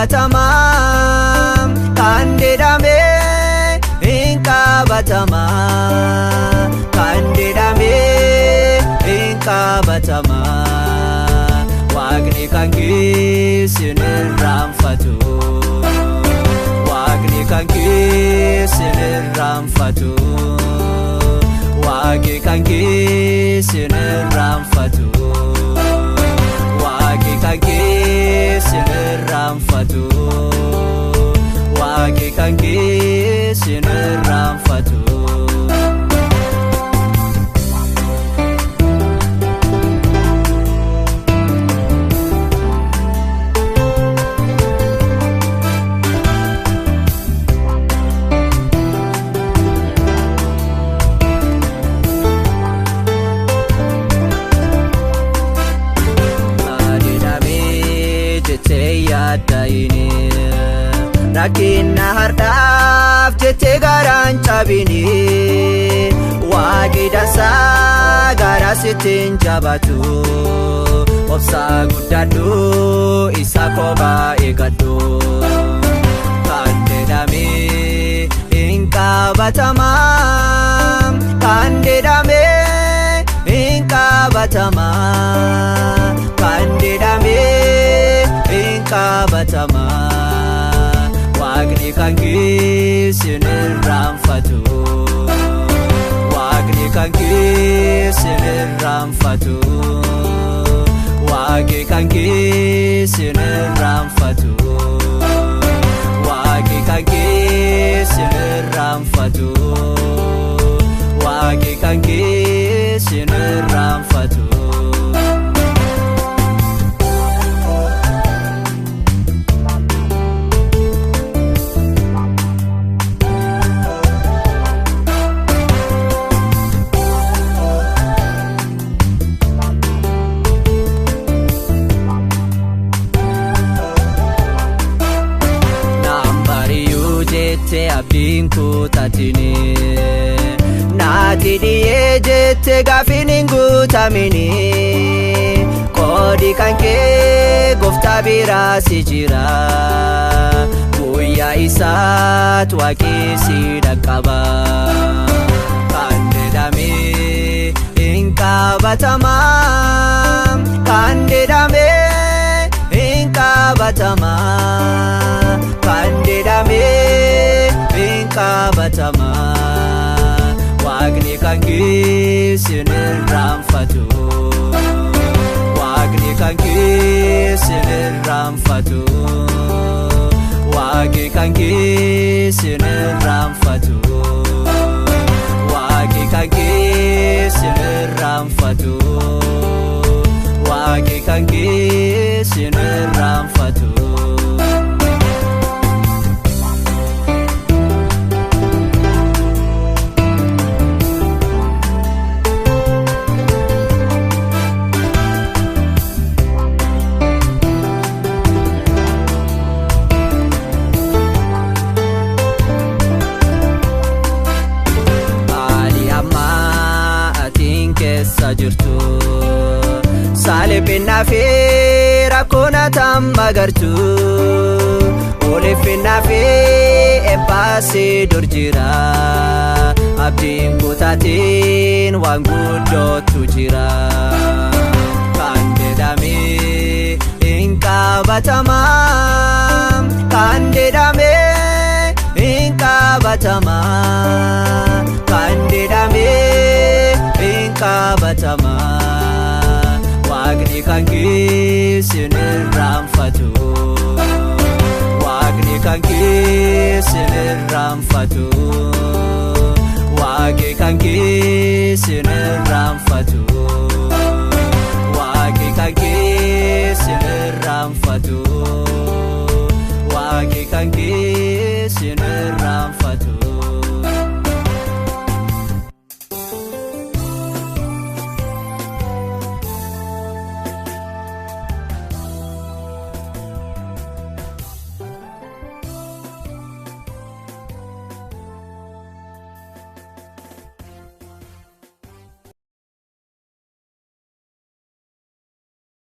qabatama kan jedhame hin qabatama kan jedhame hin qabatama Waaqni kan keessin irraanfatu Waaqni kan keessin irraanfatu Waaqni kan keessin irraanfatu Waaqni kan keessin irraanfatu Waaqni kan keessin irraanfatu Rakkina hardaaf jettee garaan cabini Waaqi dansaa gara sittiin jabatu Obsaa guddadhu isa kophaa eeggadhu Kan jedhame hin qabatama Kan jedhame hin qabatama Kan jedhame hin qabatama Waaqni kan keessin irraanfatu Waaqni kan keessin irraanfatu Waaqni kan keessin irraanfatu Waaqni kan keessin irraanfatu Waaqni kan keessin irraanfatu abdiin kutatini naati dhiyee jette gaafin hin guutamini qoodi kan kee gooftaa biraa si jira guyyaa isaat waaqii si dhaqqaba kan jedhame hin qabatama kan jedhame hin qabatama kan jedhame qabatama Waaqni kan keessin irraanfatu Waaqni kan keessin irraanfatu Waaqni kan keessin irraanfatu Waaqni kan keessin irraanfatu Waaqni kan keessin irraanfatu jirtu Saaliphinaa fi rakkoona tamma gartu Oliffinaa fi eebbaasii dur jira Abdiin kutaatiin waan guddootu jira Kan jedhame hin qabatama Kan jedhame hin qabatama Kan jedhame qabatama Waaqni kan keessin irraanfatu Waaqni kan keessin irraanfatu Waaqni kan keessin irraanfatu Waaqni kan keessin irraanfatu Waaqni kan keessin irraanfatu